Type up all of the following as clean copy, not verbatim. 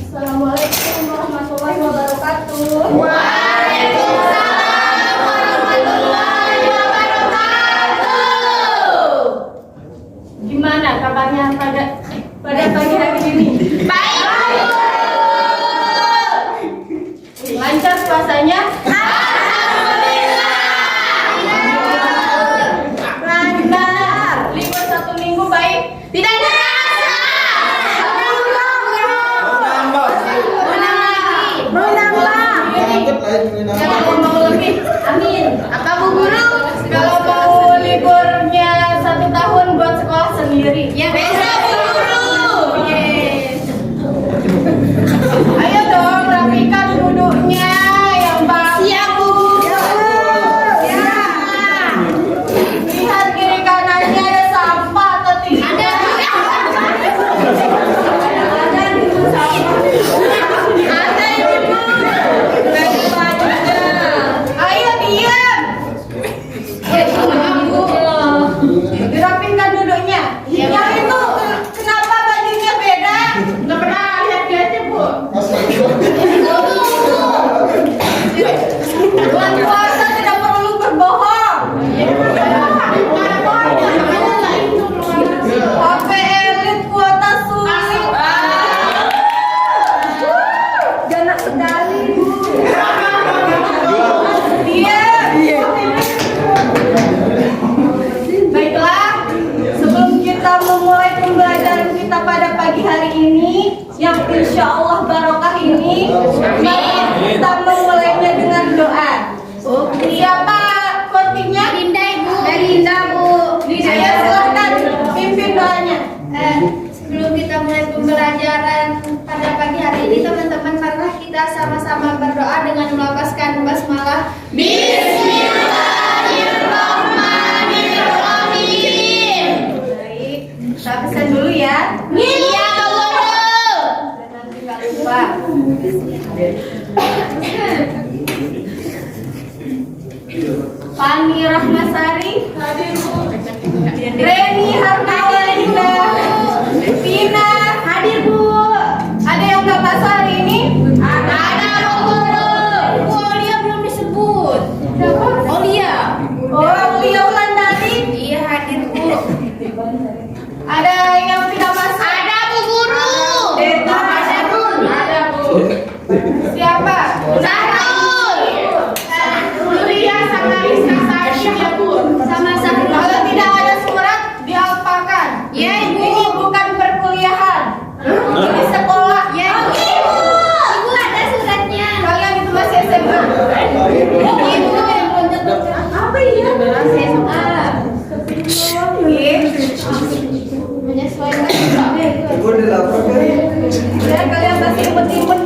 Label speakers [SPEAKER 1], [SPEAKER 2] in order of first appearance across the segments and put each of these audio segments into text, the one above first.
[SPEAKER 1] Assalamualaikum warahmatullahi wabarakatuh.
[SPEAKER 2] Waalaikumsalam warahmatullahi wabarakatuh.
[SPEAKER 1] Gimana kabarnya pada pagi hari ini?
[SPEAKER 2] Baik.
[SPEAKER 1] Lancar puasanya? Lancar. Libur 1 minggu baik?
[SPEAKER 2] Tidak terasa.
[SPEAKER 1] Jangan ngomong lebih. Amin.
[SPEAKER 2] Apa Bu Guru?
[SPEAKER 1] Kalau mau liburnya 1 tahun buat sekolah sendiri.
[SPEAKER 2] Ya bisa Bu Guru.
[SPEAKER 1] Yes. Ayo dong rapikan duduknya yang bagus.
[SPEAKER 2] Siap Bu.
[SPEAKER 1] Ya. Lihat kiri kanannya ada sampah atau tidak?
[SPEAKER 2] Ada.
[SPEAKER 1] Ada di sampah.
[SPEAKER 2] Ada Ibu.
[SPEAKER 1] Ayo diam. Dirapinkan duduknya. Yang itu kenapa bajunya beda? Nggak pernah lihat biasanya Bu. Bulan puasa tidak perlu berbohong. HP elit kuota sulit. Ganak sekali Bu. Baiklah, sebelum kita memulai pembelajaran kita pada pagi hari ini, yang insya Allah barokah ini, kita memulainya dengan doa. Siapa kotinya?
[SPEAKER 2] Dinda Ibu.
[SPEAKER 1] Dinda Bu. Saya silahkan pimpin doanya.
[SPEAKER 2] Sebelum kita mulai pembelajaran pada pagi hari ini, teman-teman, marilah kita sama-sama berdoa dengan melafazkan basmalah. Bismillahirrahmanirrahim.
[SPEAKER 1] Baik, kita pesan dulu ya.
[SPEAKER 2] Iya Bu.
[SPEAKER 1] Nanti nggak lupa. Fani Rahmasari, Reni Harnawalinda, Vina, hadir Bu. Ada yang nggak pasal hari ini?
[SPEAKER 2] Ada Bu Guru. Bu Olia belum disebut. Olia.
[SPEAKER 1] Oh, Lia Wulandari.
[SPEAKER 2] Iya hadir Bu.
[SPEAKER 1] Ada yang tidak pasal?
[SPEAKER 2] Ada Bu Guru.
[SPEAKER 1] Ada Bu. Ada Bu. Siapa?
[SPEAKER 2] Sahrul.
[SPEAKER 1] Nuria sama Rizka Sarsyah ya Bu.
[SPEAKER 2] Sama Sahrul.
[SPEAKER 1] Kalau tidak ada surat, diapakan?
[SPEAKER 2] Ya Ibu.
[SPEAKER 1] Ini bukan perkuliahan. Ini sekolah.
[SPEAKER 2] Ya Ibu. Ibu ada suratnya.
[SPEAKER 1] Kalian itu masih SMA.
[SPEAKER 2] Ibu.
[SPEAKER 1] Apa ya?
[SPEAKER 2] Masih SMA.
[SPEAKER 1] Menyesuaikan ya, kalian masih imut-imut.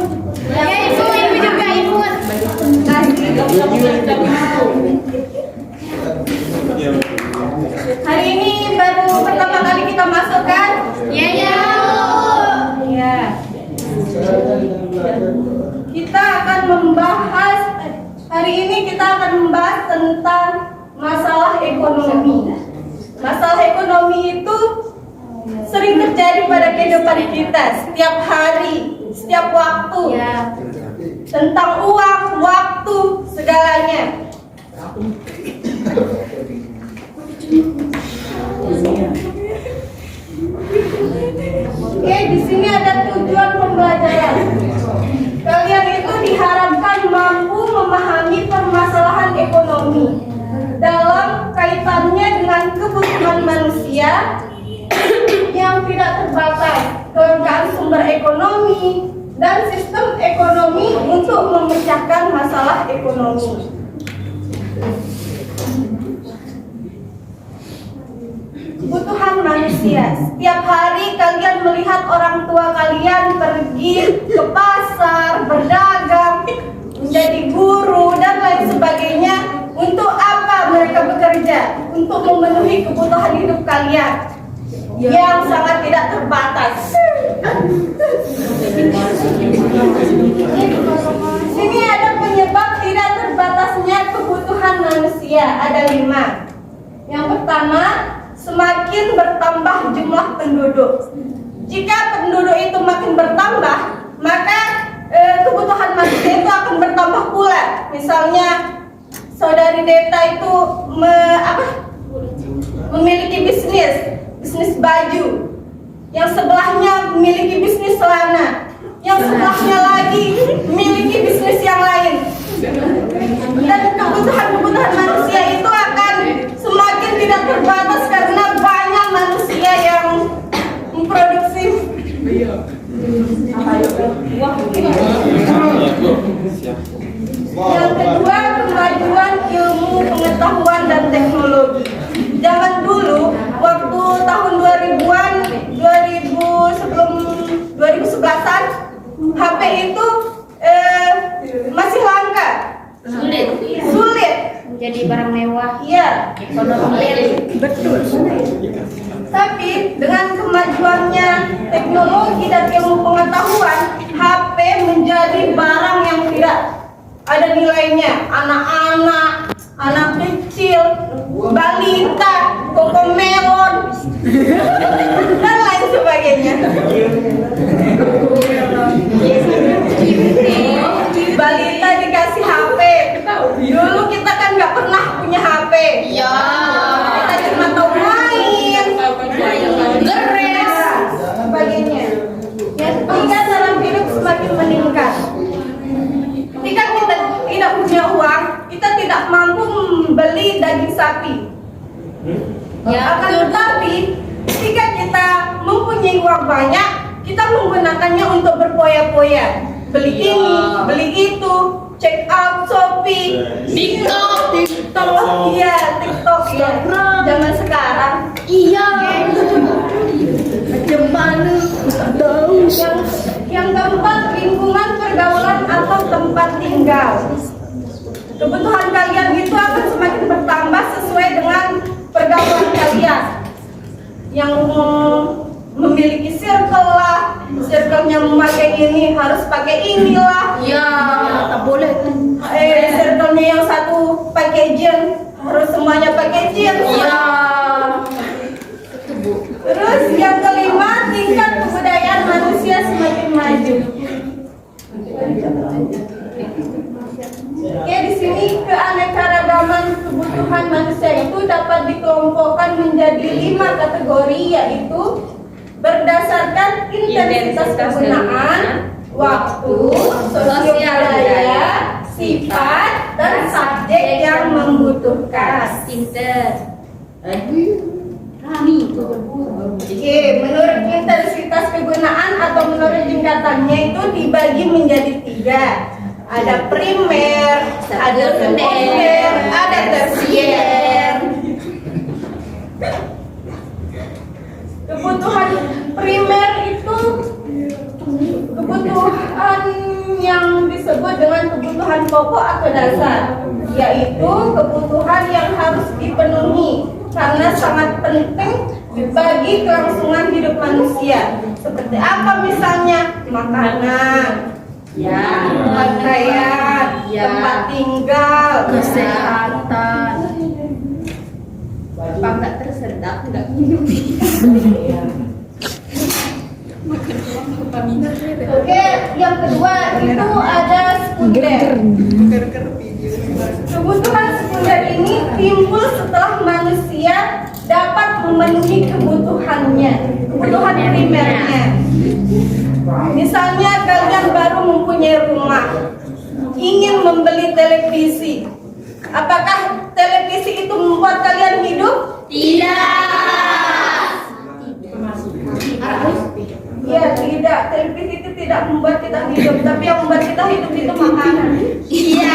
[SPEAKER 2] Ya Ibu. Ibu juga imut.
[SPEAKER 1] Hari ini baru pertama kali kita masuk kan?
[SPEAKER 2] Ya ya.
[SPEAKER 1] Iya. Kita akan membahas hari ini kita akan membahas tentang masalah ekonomi. Masalah ekonomi itu sering terjadi pada kehidupan kita setiap hari, setiap waktu.
[SPEAKER 2] Ya.
[SPEAKER 1] Tentang uang, waktu, segalanya. Oke, di sini ada tujuan pembelajaran. Kalian itu diharapkan mampu memahami permasalahan ekonomi dalam kaitannya dengan kebutuhan manusia yang tidak terbatas, kelangkaan sumber ekonomi, dan sistem ekonomi untuk memecahkan masalah ekonomi. Kebutuhan manusia. Setiap hari kalian melihat orang tua kalian pergi ke pasar, berdagang, menjadi guru, dan lain sebagainya. Untuk apa mereka bekerja? Untuk memenuhi kebutuhan hidup kalian yang sangat tidak terbatas. Sini ada penyebab tidak terbatasnya kebutuhan manusia. Ada 5. Yang pertama, semakin bertambah jumlah penduduk. Jika penduduk itu makin bertambah, maka pendeta itu memiliki bisnis baju, yang sebelahnya memiliki bisnis celana, yang sebelahnya lagi memiliki bisnis yang lain. Dan kebutuhan manusia itu akan semakin tidak terbatas karena banyak manusia yang memproduksi. Yang kedua, kemajuan ilmu pengetahuan dan teknologi. Zaman dulu, waktu tahun 2000-an, 2011-an, HP itu masih langka. Sulit.
[SPEAKER 2] Jadi barang mewah.
[SPEAKER 1] Iya.
[SPEAKER 2] Ekonomi.
[SPEAKER 1] Betul. Tapi dengan kemajuannya teknologi dan ilmu pengetahuan, HP menjadi barang yang tidak ada nilainya. Anak-anak, anak kecil, balita, kokomelon, dan lain sebagainya. Balita dikasih HP. Dulu kita kan nggak pernah punya HP.
[SPEAKER 2] Iya.
[SPEAKER 1] Kita cuma tahu main,
[SPEAKER 2] Geres.
[SPEAKER 1] sebagainya. Yang ketiga, dalam hidup semakin meningkat. Ketika kita tidak punya uang, kita tidak mampu membeli daging sapi.
[SPEAKER 2] Ya,
[SPEAKER 1] Akan tetapi, ketika kita mempunyai uang banyak, kita menggunakannya untuk berpoya-poya. Beli ini, beli itu, check out Shopee,
[SPEAKER 2] TikTok.
[SPEAKER 1] Iya, TikTok ya. Zaman sekarang.
[SPEAKER 2] Iya.
[SPEAKER 1] Macam mana? Yang keempat, lingkungan pergaulan atau tempat tinggal. Kebutuhan kalian itu akan semakin bertambah sesuai dengan pergaulan kalian. Yang memiliki circle lah, circle-nya memakai ini harus pakai inilah.
[SPEAKER 2] Iya. Tak boleh.
[SPEAKER 1] Circle-nya yang satu pakai jeans harus semuanya pakai jeans.
[SPEAKER 2] Iya.
[SPEAKER 1] Terus yang kelima, tingkat kebudayaan manusia semakin maju. Oke, di sini keanekaragaman kebutuhan manusia itu dapat dikelompokkan menjadi 5 kategori, yaitu berdasarkan intensitas kegunaan, waktu, sosial budaya, sifat, dan subjek yang membutuhkan.
[SPEAKER 2] Pinter. Rami.
[SPEAKER 1] Oke, menurut intensitas kegunaan atau menurut tingkatannya itu dibagi menjadi 3. Ada primer, ada sekunder, ada tersier. Kebutuhan primer itu kebutuhan yang disebut dengan kebutuhan pokok atau dasar, yaitu kebutuhan yang harus dipenuhi karena sangat penting bagi kelangsungan hidup manusia. Seperti apa misalnya? Makanan, pakaian, tempat tinggal,
[SPEAKER 2] Kesehatan. Bapak nggak tersedak, nggak minum.
[SPEAKER 1] Oke, yang kedua itu ada sekunder. Kebutuhan sekunder ini timbul setelah manusia dapat memenuhi kebutuhannya, kebutuhan primernya. Misalnya kalian baru mempunyai rumah, ingin membeli televisi. Apakah televisi itu membuat kalian hidup?
[SPEAKER 2] Tidak.
[SPEAKER 1] Ya, tidak. Televisi itu tidak membuat kita hidup, tapi yang membuat kita hidup itu makanan.
[SPEAKER 2] Iya.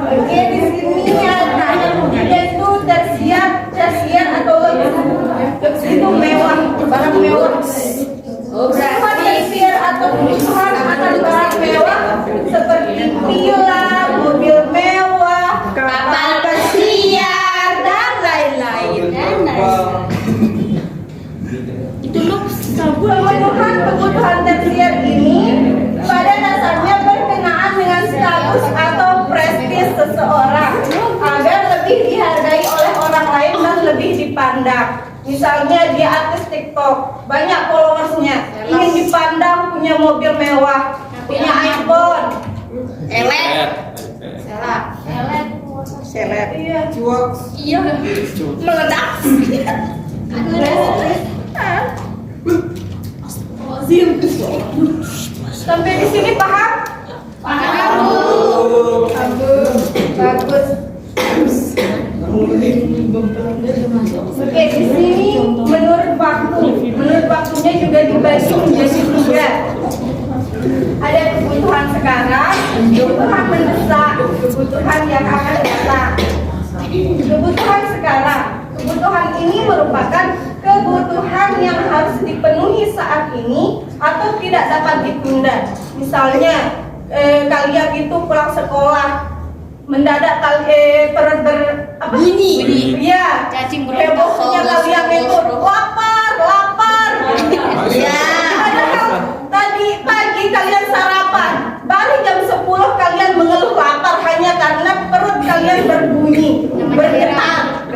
[SPEAKER 1] Oke, di sini ada yaitu tersier atau lux itu mewah, barang mewah. Kebutuhan tersier atau kebutuhan akan barang mewah seperti villa, mobil mewah, kapal pesiar, dan lain-lain.
[SPEAKER 2] Itu lux.
[SPEAKER 1] Kebutuhan tersier ini pada dasarnya berkenaan dengan status atau prestis seseorang agar lebih dihargai oleh orang lain dan lebih dipandang. Misalnya dia artis TikTok, banyak followersnya, ingin dipandang punya mobil mewah, punya iPhone,
[SPEAKER 2] Elet. Selet.
[SPEAKER 1] Iya.
[SPEAKER 2] Iya. Meledak.
[SPEAKER 1] Sampai di sini paham?
[SPEAKER 2] Paham.
[SPEAKER 1] Bagus. Oke, di sini menurut waktunya juga dibagi menjadi 3. Ada kebutuhan sekarang, kebutuhan mendesak, kebutuhan yang akan datang. Kebutuhan sekarang, kebutuhan ini merupakan kebutuhan yang harus dipenuhi saat ini atau tidak dapat ditunda. Misalnya kalian itu pulang sekolah, mendadak bunyi. Iya.
[SPEAKER 2] Cacing
[SPEAKER 1] Hebohnya kalian itu lapar.
[SPEAKER 2] Ya.
[SPEAKER 1] Padahal tadi pagi kalian sarapan, baru jam 10 kalian mengeluh lapar hanya karena perut kalian berbunyi, bergetar.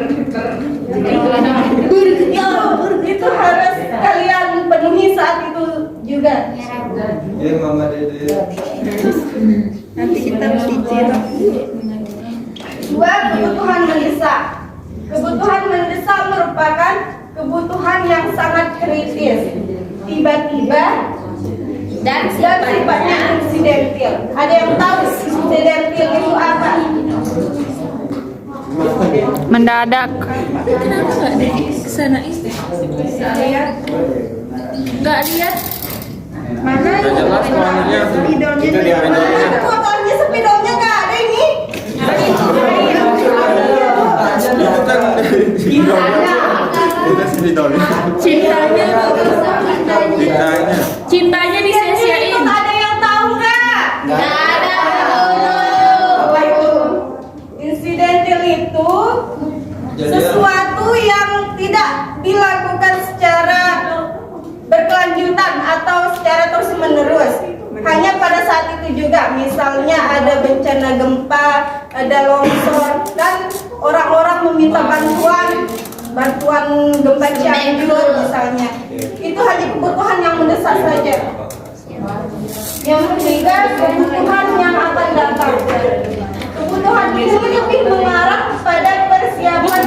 [SPEAKER 1] Itu harus kalian penuhi saat itu juga.
[SPEAKER 3] Ya Mama Dede.
[SPEAKER 4] Nanti kita cicil.
[SPEAKER 1] 2. Kebutuhan mendesak. Kebutuhan mendesak merupakan kebutuhan yang sangat kritis, tiba-tiba dan sifatnya insidentil. Ada yang tahu insidentil itu apa?
[SPEAKER 4] Mendadak.
[SPEAKER 2] Kesana istri. Nggak lihat.
[SPEAKER 1] Mana
[SPEAKER 3] Nggak jelas warnanya.
[SPEAKER 4] Spidolnya
[SPEAKER 3] Itu di
[SPEAKER 4] mana?
[SPEAKER 3] arenanya.
[SPEAKER 1] Fotonya spidolnya nggak ada ini.
[SPEAKER 3] Itu kan itu spidolnya.
[SPEAKER 4] Cintanya
[SPEAKER 1] Itu
[SPEAKER 4] disia-siain.
[SPEAKER 1] ada yang tahu nggak?
[SPEAKER 2] Nggak ada.
[SPEAKER 1] Apa itu? Insidentil itu sesuatu yang tidak dilakukan secara berkelanjutan atau secara terus menerus, hanya pada saat itu juga. Misalnya ada bencana gempa, ada longsor, dan orang-orang meminta bantuan gempa Cianjur misalnya. Itu hanya kebutuhan yang mendesak saja. Yang ketiga, kebutuhan yang akan datang. Kebutuhan ini lebih mengarah pada persiapan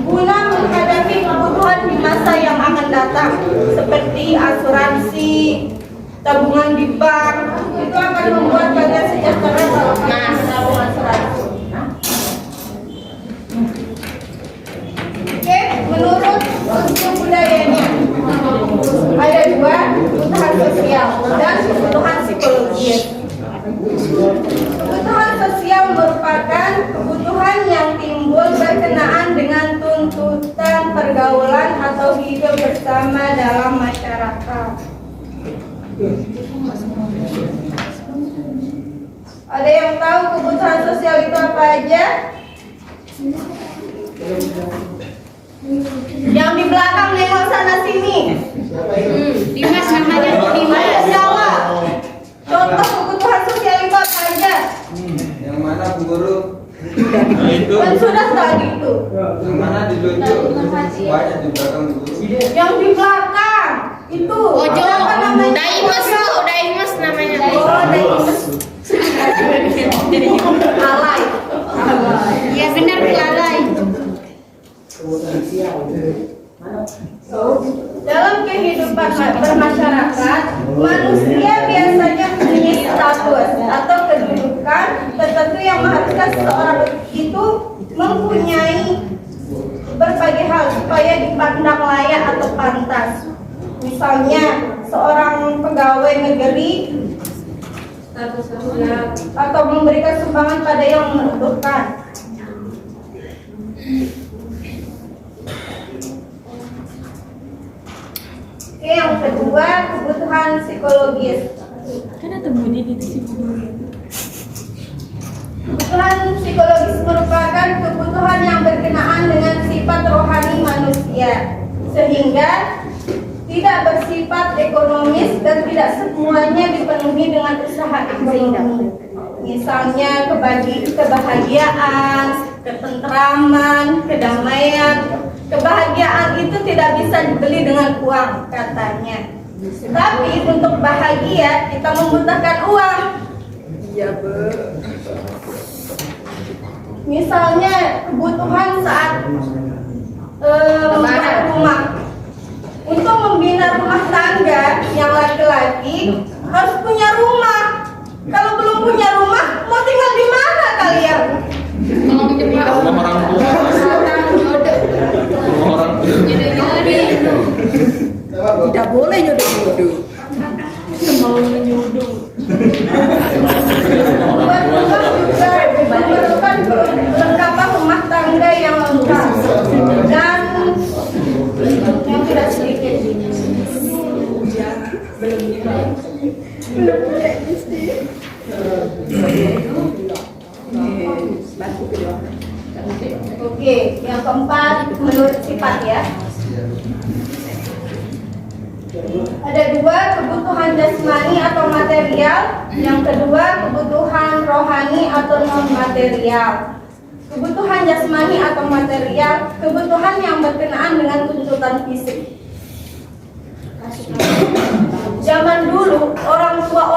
[SPEAKER 1] guna menghadapi kebutuhan di masa yang akan datang, seperti asuransi, tabungan di bank. Itu akan membuat kalian sejahtera kalau kalian menabung asuransi. Oke, menurut unsur budayanya ada 2, kebutuhan sosial dan kebutuhan psikologis. Kebutuhan sosial merupakan kebutuhan yang timbul berkenaan dengan tuntutan pergaulan atau hidup bersama dalam masyarakat. Ada yang tahu kebutuhan sosial itu apa aja? Yang di belakang nengok sana sini.
[SPEAKER 2] Dimas namanya Dimas.
[SPEAKER 1] Ayo jawab. Contoh kebutuhan sosial itu apa aja?
[SPEAKER 3] Yang mana Bu Guru? Nah, itu.
[SPEAKER 1] Kan sudah tadi itu.
[SPEAKER 3] Yang mana ditunjuk? Banyak di belakang Bu Guru.
[SPEAKER 1] Yang di belakang itu.
[SPEAKER 2] Ojo.
[SPEAKER 1] Apa namanya?
[SPEAKER 2] Daimas tuh, Daimas namanya.
[SPEAKER 1] Oh, Daimas. Alay.
[SPEAKER 2] Ya benar lalai.
[SPEAKER 1] Dalam kehidupan bermasyarakat, manusia biasanya mempunyai status atau kedudukan tertentu yang mengharuskan seseorang itu mempunyai berbagai hal supaya dipandang layak atau pantas. Misalnya, seorang pegawai negeri atau memberikan sumbangan pada yang membutuhkan. Oke, yang kedua, kebutuhan psikologis. Kebutuhan psikologis merupakan kebutuhan yang berkenaan dengan sifat rohani manusia, sehingga tidak bersifat ekonomis dan tidak semuanya dipenuhi dengan usaha ekonomi. Misalnya kebahagiaan, ketentraman, kedamaian. Kebahagiaan itu tidak bisa dibeli dengan uang, katanya. Tapi untuk bahagia kita membutuhkan uang.
[SPEAKER 4] Iya, Bu.
[SPEAKER 1] Misalnya kebutuhan saat membangun rumah. Untuk membina rumah tangga yang laki-laki harus punya rumah. Kalau belum punya rumah, mau tinggal di mana kalian?
[SPEAKER 3] Rumah orang tua. Rumah orang tua.
[SPEAKER 4] Tidak boleh nyuduh-nyuduh. Mau nyuduh.
[SPEAKER 1] Juga memerlukan perlengkapan rumah tangga yang lengkap dan yang tidak sedikit. Oke, yang keempat menurut sifat ya. Ada dua, kebutuhan jasmani atau material. Yang kedua, kebutuhan rohani atau non material. Kebutuhan jasmani atau material, kebutuhan yang berkenaan dengan tuntutan fisik. Zaman dulu orang tua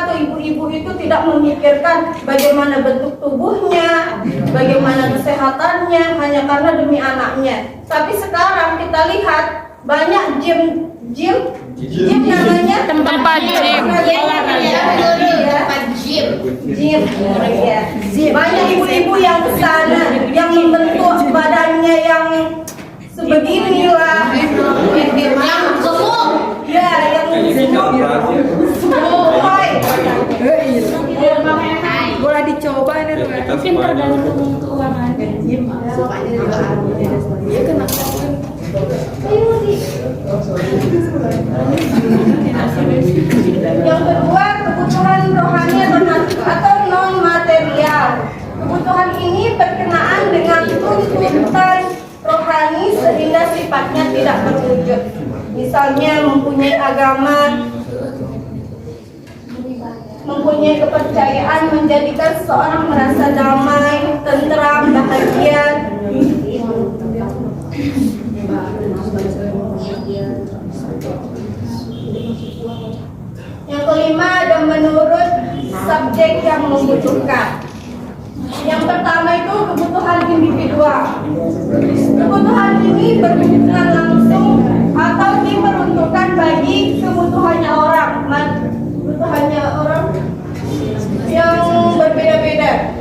[SPEAKER 1] atau ibu-ibu itu tidak memikirkan bagaimana bentuk tubuhnya, bagaimana kesehatannya, hanya karena demi anaknya. Tapi sekarang kita lihat banyak gym namanya
[SPEAKER 4] Tempat gym.
[SPEAKER 1] Gym, ya. Banyak ibu-ibu yang kesana, yang membentuk badannya yang sebeginilah, yang gemuk, ya, yang gemuk.
[SPEAKER 4] Boleh dicoba ini.
[SPEAKER 2] Mungkin tergantung keuangan.
[SPEAKER 4] Iya kan.
[SPEAKER 1] Yang kedua, kebutuhan rohani atau non material. Kebutuhan ini berkenaan dengan tuntutan rohani sehingga sifatnya tidak terwujud. Misalnya mempunyai agama, mempunyai kepercayaan, menjadikan seseorang merasa damai, tentram, bahagia. Yang kelima, ada menurut subjek yang membutuhkan. Yang pertama itu kebutuhan individual. Kebutuhan ini berhubungan langsung atau diperuntukkan bagi kebutuhannya orang. Kebutuhannya orang yang berbeda-beda.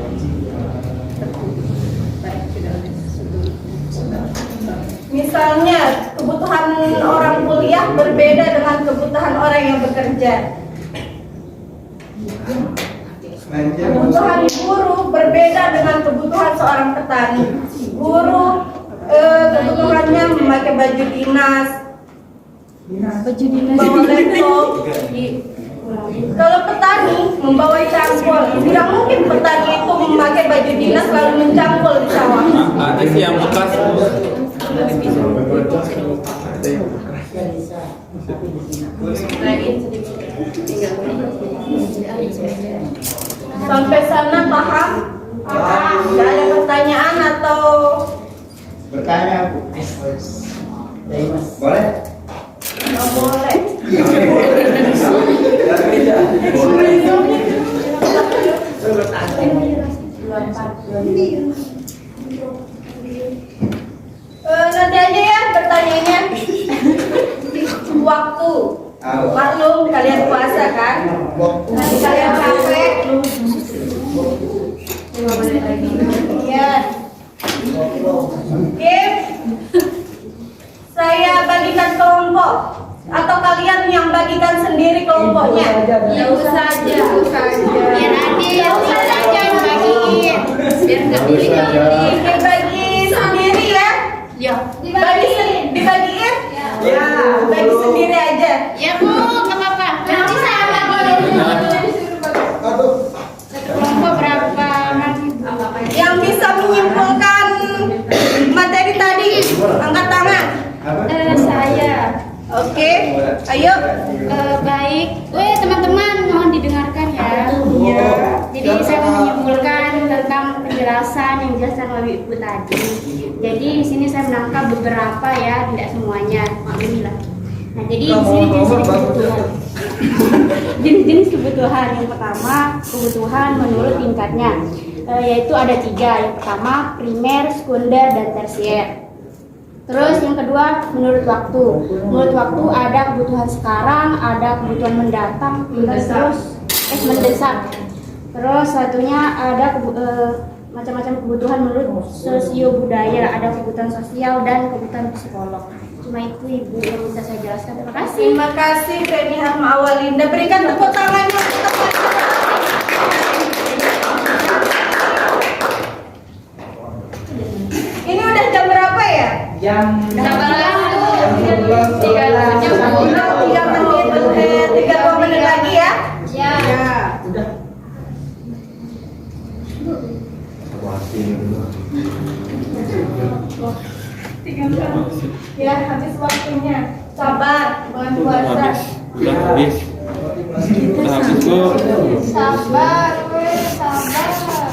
[SPEAKER 1] Misalnya kebutuhan orang kuliah berbeda dengan kebutuhan orang yang bekerja. Kebutuhan guru berbeda dengan kebutuhan seorang petani. Guru kebutuhannya memakai baju dinas, bawa laptop. Kalau petani membawa cangkul, tidak mungkin petani itu memakai baju dinas lalu mencangkul di sawah.
[SPEAKER 3] Ada sih yang bekas.
[SPEAKER 1] Sampai sana paham? Tidak ada pertanyaan atau
[SPEAKER 5] Bertanya, Bu. Boleh?
[SPEAKER 1] nggak boleh? Nanti aja ya pertanyaannya. Waktu. Maklum kalian puasa kan? Nanti kalian capek. 5 menit lagi. Iya. Oke. Saya bagikan kelompok atau kalian yang bagikan sendiri kelompoknya?
[SPEAKER 2] Ya usah aja. Biar nanti ya usah aja yang bagiin. Biar nggak pilih-pilih.
[SPEAKER 1] Dibagi sendiri ya?
[SPEAKER 2] Ya.
[SPEAKER 1] Dibagiin? Ya, bagi sendiri aja.
[SPEAKER 2] Ya Bu, nggak apa-apa. Nanti saya bagiin. Kelompok berapa?
[SPEAKER 1] Yang bisa menyimpulkan materi tadi, angkat tangan.
[SPEAKER 2] Saya.
[SPEAKER 1] Oke, ayo.
[SPEAKER 2] Baik. Teman-teman mohon didengarkan ya. Iya. Jadi saya mau menyimpulkan tentang penjelasan yang dijelaskan oleh Ibu tadi. Jadi di sini saya menangkap beberapa ya, tidak semuanya. Maklumilah.
[SPEAKER 6] Nah, jadi di sini jenis-jenis kebutuhan. Jenis-jenis kebutuhan yang pertama, kebutuhan menurut tingkatnya, yaitu ada 3. Yang pertama, primer, sekunder, dan tersier. Terus yang kedua, menurut waktu. Menurut waktu ada kebutuhan sekarang, ada kebutuhan mendatang, dan terus mendesak. Terus satunya ada macam-macam kebutuhan menurut sosio budaya, ada kebutuhan sosial dan kebutuhan psikolog. Cuma itu Ibu yang bisa saya jelaskan. Terima kasih.
[SPEAKER 1] Terima kasih Feni Harma Awalinda. Berikan tepuk tangan yang tepat. Ini udah jam berapa ya?
[SPEAKER 5] Jam
[SPEAKER 2] 11.
[SPEAKER 1] 3 menit, 3 menit lagi ya.
[SPEAKER 2] Ya.
[SPEAKER 1] Ya, habis waktunya. Sabar, bulan puasa.
[SPEAKER 7] Udah habis kok.
[SPEAKER 2] Sabar, sabar.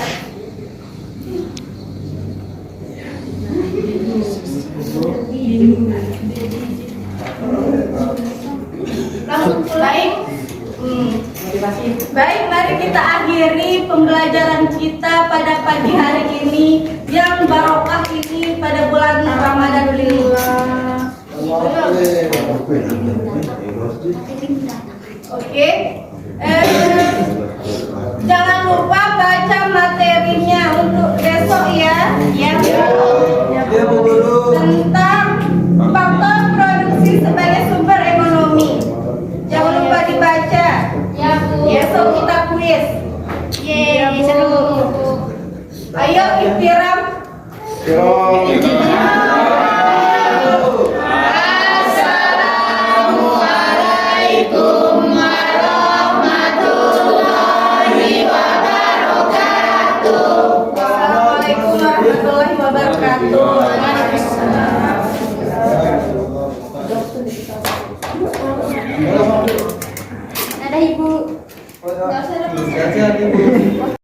[SPEAKER 1] Langsung baik. Baik, mari kita akhiri pembelajaran kita pada pagi hari ini yang barokah ini pada bulan Ramadan ini. Oke. Jangan lupa baca materinya untuk besok ya. Ya. Tentang faktor produksi sebagai sumber ekonomi. Jangan lupa dibaca.
[SPEAKER 2] Ya, Bu.
[SPEAKER 1] Besok kita kuis.
[SPEAKER 2] Yeay, seru.
[SPEAKER 1] Ayo Iktiram. Assalamualaikum warahmatullahi wabarakatuh.
[SPEAKER 6] Ada Ibu.
[SPEAKER 2] Nggak usah ada
[SPEAKER 3] Sehat-sehat, Ibu.